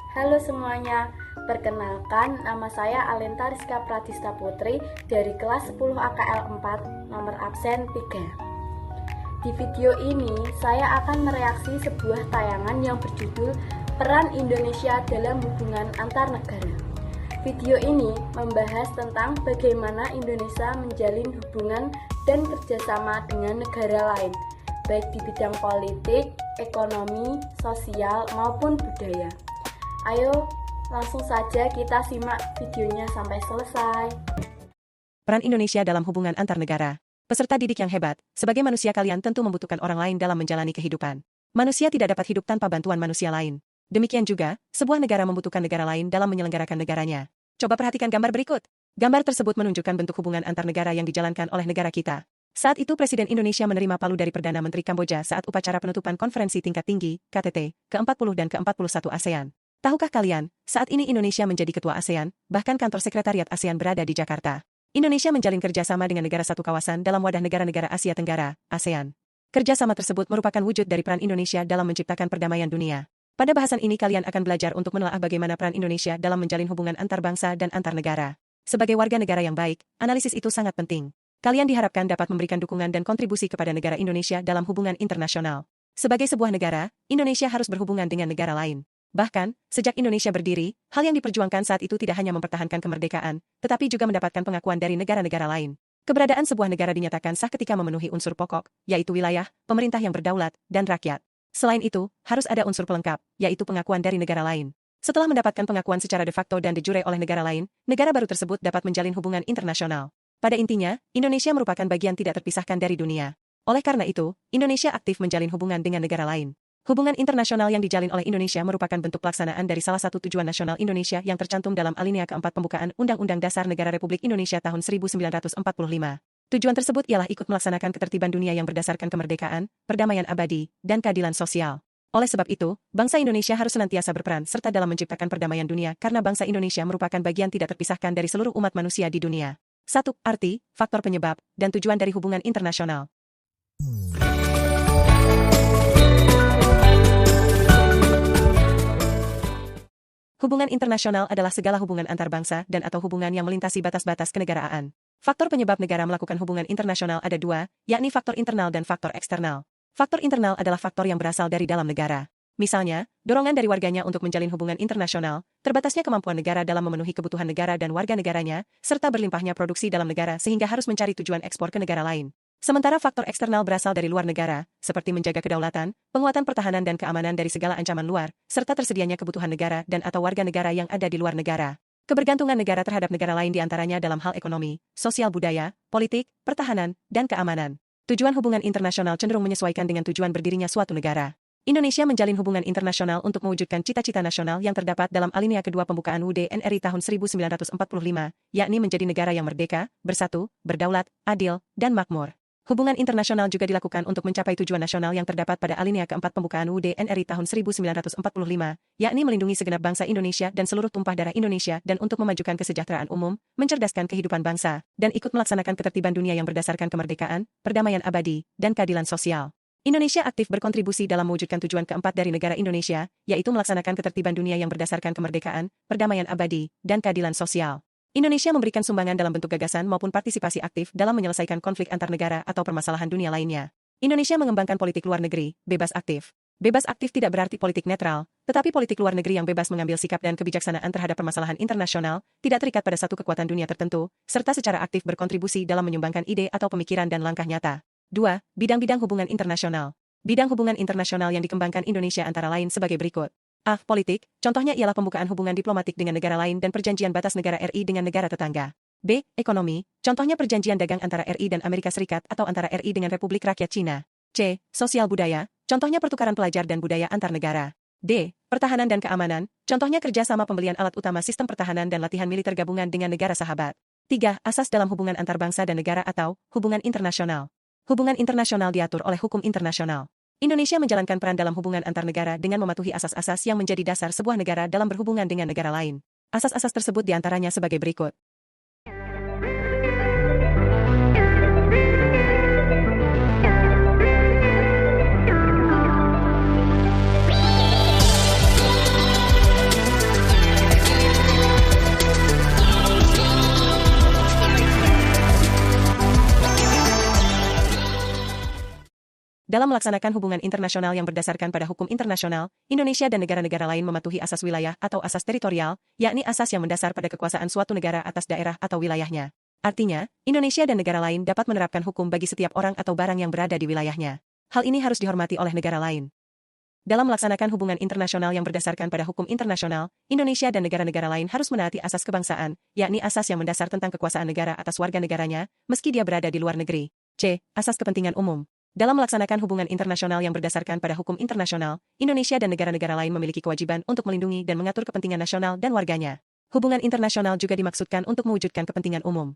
Halo semuanya, perkenalkan nama saya Alenta Rizka Pratista Putri dari kelas 10 AKL 4 nomor absen 3. Di video ini saya akan mereaksi sebuah tayangan yang berjudul Peran Indonesia dalam Hubungan Antar Negara. Video ini membahas tentang bagaimana Indonesia menjalin hubungan dan kerjasama dengan negara lain, baik di bidang politik, ekonomi, sosial, maupun budaya. Ayo, langsung saja kita simak videonya sampai selesai. Peran Indonesia dalam hubungan antar negara. Peserta didik yang hebat, sebagai manusia kalian tentu membutuhkan orang lain dalam menjalani kehidupan. Manusia tidak dapat hidup tanpa bantuan manusia lain. Demikian juga, sebuah negara membutuhkan negara lain dalam menyelenggarakan negaranya. Coba perhatikan gambar berikut. Gambar tersebut menunjukkan bentuk hubungan antar negara yang dijalankan oleh negara kita. Saat itu Presiden Indonesia menerima palu dari Perdana Menteri Kamboja saat upacara penutupan Konferensi Tingkat Tinggi, KTT, ke-40 dan ke-41 ASEAN. Tahukah kalian, saat ini Indonesia menjadi ketua ASEAN, bahkan kantor sekretariat ASEAN berada di Jakarta. Indonesia menjalin kerjasama dengan negara satu kawasan dalam wadah negara-negara Asia Tenggara, ASEAN. Kerjasama tersebut merupakan wujud dari peran Indonesia dalam menciptakan perdamaian dunia. Pada bahasan ini kalian akan belajar untuk menelaah bagaimana peran Indonesia dalam menjalin hubungan antar bangsa dan antar negara. Sebagai warga negara yang baik, analisis itu sangat penting. Kalian diharapkan dapat memberikan dukungan dan kontribusi kepada negara Indonesia dalam hubungan internasional. Sebagai sebuah negara, Indonesia harus berhubungan dengan negara lain. Bahkan, sejak Indonesia berdiri, hal yang diperjuangkan saat itu tidak hanya mempertahankan kemerdekaan, tetapi juga mendapatkan pengakuan dari negara-negara lain. Keberadaan sebuah negara dinyatakan sah ketika memenuhi unsur pokok, yaitu wilayah, pemerintah yang berdaulat, dan rakyat. Selain itu, harus ada unsur pelengkap, yaitu pengakuan dari negara lain. Setelah mendapatkan pengakuan secara de facto dan de jure oleh negara lain, negara baru tersebut dapat menjalin hubungan internasional. Pada intinya, Indonesia merupakan bagian tidak terpisahkan dari dunia. Oleh karena itu, Indonesia aktif menjalin hubungan dengan negara lain. Hubungan internasional yang dijalin oleh Indonesia merupakan bentuk pelaksanaan dari salah satu tujuan nasional Indonesia yang tercantum dalam alinea keempat pembukaan Undang-Undang Dasar Negara Republik Indonesia tahun 1945. Tujuan tersebut ialah ikut melaksanakan ketertiban dunia yang berdasarkan kemerdekaan, perdamaian abadi, dan keadilan sosial. Oleh sebab itu, bangsa Indonesia harus senantiasa berperan serta dalam menciptakan perdamaian dunia karena bangsa Indonesia merupakan bagian tidak terpisahkan dari seluruh umat manusia di dunia. 1. Arti, faktor penyebab, dan tujuan dari hubungan internasional. Hubungan internasional adalah segala hubungan antar bangsa dan atau hubungan yang melintasi batas-batas kenegaraan. Faktor penyebab negara melakukan hubungan internasional ada dua, yakni faktor internal dan faktor eksternal. Faktor internal adalah faktor yang berasal dari dalam negara. Misalnya, dorongan dari warganya untuk menjalin hubungan internasional, terbatasnya kemampuan negara dalam memenuhi kebutuhan negara dan warga negaranya, serta berlimpahnya produksi dalam negara sehingga harus mencari tujuan ekspor ke negara lain. Sementara faktor eksternal berasal dari luar negara, seperti menjaga kedaulatan, penguatan pertahanan dan keamanan dari segala ancaman luar, serta tersedianya kebutuhan negara dan atau warga negara yang ada di luar negara. Kebergantungan negara terhadap negara lain diantaranya dalam hal ekonomi, sosial budaya, politik, pertahanan, dan keamanan. Tujuan hubungan internasional cenderung menyesuaikan dengan tujuan berdirinya suatu negara. Indonesia menjalin hubungan internasional untuk mewujudkan cita-cita nasional yang terdapat dalam alinea kedua pembukaan UUD NRI tahun 1945, yakni menjadi negara yang merdeka, bersatu, berdaulat, adil, dan makmur. Hubungan internasional juga dilakukan untuk mencapai tujuan nasional yang terdapat pada alinea keempat pembukaan UUD NRI tahun 1945, yakni melindungi segenap bangsa Indonesia dan seluruh tumpah darah Indonesia dan untuk memajukan kesejahteraan umum, mencerdaskan kehidupan bangsa, dan ikut melaksanakan ketertiban dunia yang berdasarkan kemerdekaan, perdamaian abadi, dan keadilan sosial. Indonesia aktif berkontribusi dalam mewujudkan tujuan keempat dari negara Indonesia, yaitu melaksanakan ketertiban dunia yang berdasarkan kemerdekaan, perdamaian abadi, dan keadilan sosial. Indonesia memberikan sumbangan dalam bentuk gagasan maupun partisipasi aktif dalam menyelesaikan konflik antar negara atau permasalahan dunia lainnya. Indonesia mengembangkan politik luar negeri, bebas aktif. Bebas aktif tidak berarti politik netral, tetapi politik luar negeri yang bebas mengambil sikap dan kebijaksanaan terhadap permasalahan internasional, tidak terikat pada satu kekuatan dunia tertentu, serta secara aktif berkontribusi dalam menyumbangkan ide atau pemikiran dan langkah nyata. 2. Bidang-bidang hubungan internasional. Bidang hubungan internasional yang dikembangkan Indonesia antara lain sebagai berikut. A. Politik, contohnya ialah pembukaan hubungan diplomatik dengan negara lain dan perjanjian batas negara RI dengan negara tetangga. B. Ekonomi, contohnya perjanjian dagang antara RI dan Amerika Serikat atau antara RI dengan Republik Rakyat Cina. C. Sosial budaya, contohnya pertukaran pelajar dan budaya antar negara. D. Pertahanan dan keamanan, contohnya kerjasama pembelian alat utama sistem pertahanan dan latihan militer gabungan dengan negara sahabat. 3. Asas dalam hubungan antar bangsa dan negara atau hubungan internasional. Hubungan internasional diatur oleh hukum internasional. Indonesia menjalankan peran dalam hubungan antar negara dengan mematuhi asas-asas yang menjadi dasar sebuah negara dalam berhubungan dengan negara lain. Asas-asas tersebut diantaranya sebagai berikut. Dalam melaksanakan hubungan internasional yang berdasarkan pada hukum internasional, Indonesia dan negara-negara lain mematuhi asas wilayah atau asas teritorial, yakni asas yang mendasar pada kekuasaan suatu negara atas daerah atau wilayahnya. Artinya, Indonesia dan negara lain dapat menerapkan hukum bagi setiap orang atau barang yang berada di wilayahnya. Hal ini harus dihormati oleh negara lain. Dalam melaksanakan hubungan internasional yang berdasarkan pada hukum internasional, Indonesia dan negara-negara lain harus menaati asas kebangsaan, yakni asas yang mendasar tentang kekuasaan negara atas warga negaranya, meski dia berada di luar negeri. C. Asas kepentingan umum. Dalam melaksanakan hubungan internasional yang berdasarkan pada hukum internasional, Indonesia dan negara-negara lain memiliki kewajiban untuk melindungi dan mengatur kepentingan nasional dan warganya. Hubungan internasional juga dimaksudkan untuk mewujudkan kepentingan umum.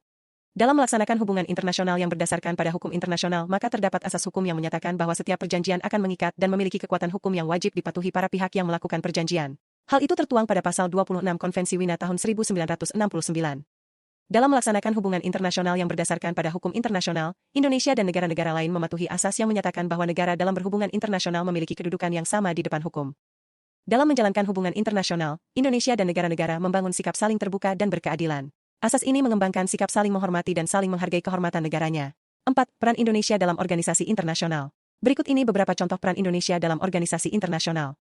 Dalam melaksanakan hubungan internasional yang berdasarkan pada hukum internasional, maka terdapat asas hukum yang menyatakan bahwa setiap perjanjian akan mengikat dan memiliki kekuatan hukum yang wajib dipatuhi para pihak yang melakukan perjanjian. Hal itu tertuang pada pasal 26 Konvensi Wina tahun 1969. Dalam melaksanakan hubungan internasional yang berdasarkan pada hukum internasional, Indonesia dan negara-negara lain mematuhi asas yang menyatakan bahwa negara dalam berhubungan internasional memiliki kedudukan yang sama di depan hukum. Dalam menjalankan hubungan internasional, Indonesia dan negara-negara membangun sikap saling terbuka dan berkeadilan. Asas ini mengembangkan sikap saling menghormati dan saling menghargai kehormatan negaranya. 4. Peran Indonesia dalam organisasi internasional. Berikut ini beberapa contoh peran Indonesia dalam organisasi internasional.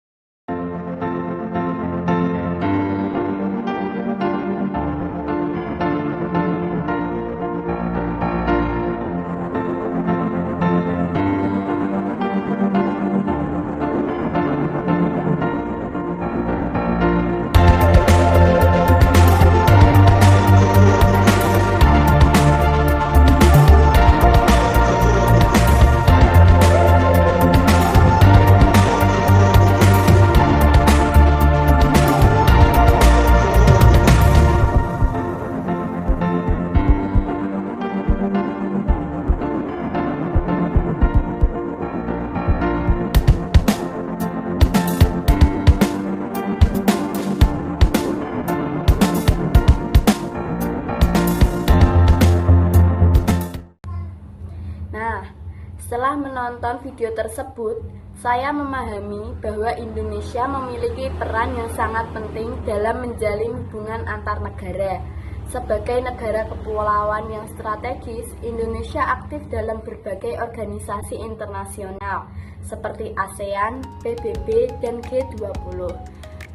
Setelah menonton video tersebut, saya memahami bahwa Indonesia memiliki peran yang sangat penting dalam menjalin hubungan antar negara. Sebagai negara kepulauan yang strategis, Indonesia aktif dalam berbagai organisasi internasional seperti ASEAN, PBB, dan G20.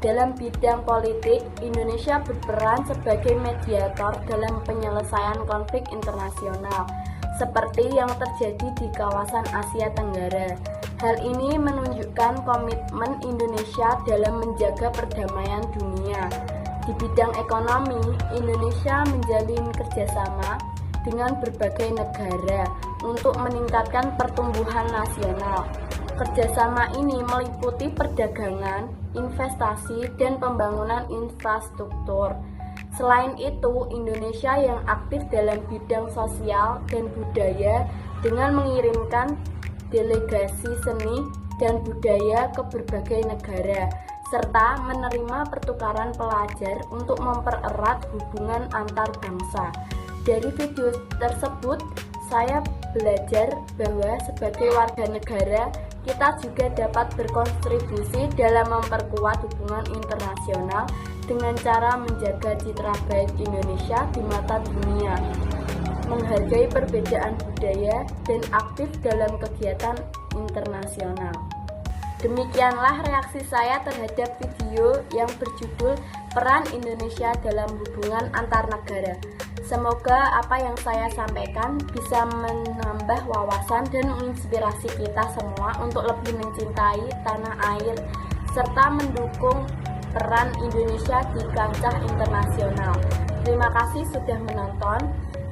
Dalam bidang politik, Indonesia berperan sebagai mediator dalam penyelesaian konflik internasional, seperti yang terjadi di kawasan Asia Tenggara. Hal ini menunjukkan komitmen Indonesia dalam menjaga perdamaian dunia. Di bidang ekonomi, Indonesia menjalin kerjasama dengan berbagai negara untuk meningkatkan pertumbuhan nasional. Kerjasama ini meliputi perdagangan, investasi, dan pembangunan infrastruktur. Selain itu, Indonesia yang aktif dalam bidang sosial dan budaya dengan mengirimkan delegasi seni dan budaya ke berbagai negara, serta menerima pertukaran pelajar untuk mempererat hubungan antar bangsa. Dari video tersebut, saya belajar bahwa sebagai warga negara, kita juga dapat berkontribusi dalam memperkuat hubungan internasional dengan cara menjaga citra baik Indonesia di mata dunia, menghargai perbedaan budaya, dan aktif dalam kegiatan internasional. Demikianlah reaksi saya terhadap video yang berjudul Peran Indonesia dalam Hubungan Antar Negara. Semoga apa yang saya sampaikan bisa menambah wawasan dan menginspirasi kita semua untuk lebih mencintai tanah air serta mendukung peran Indonesia di kancah internasional. Terima kasih sudah menonton.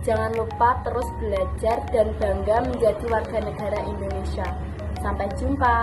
Jangan lupa terus belajar dan bangga menjadi warga negara Indonesia. Sampai jumpa.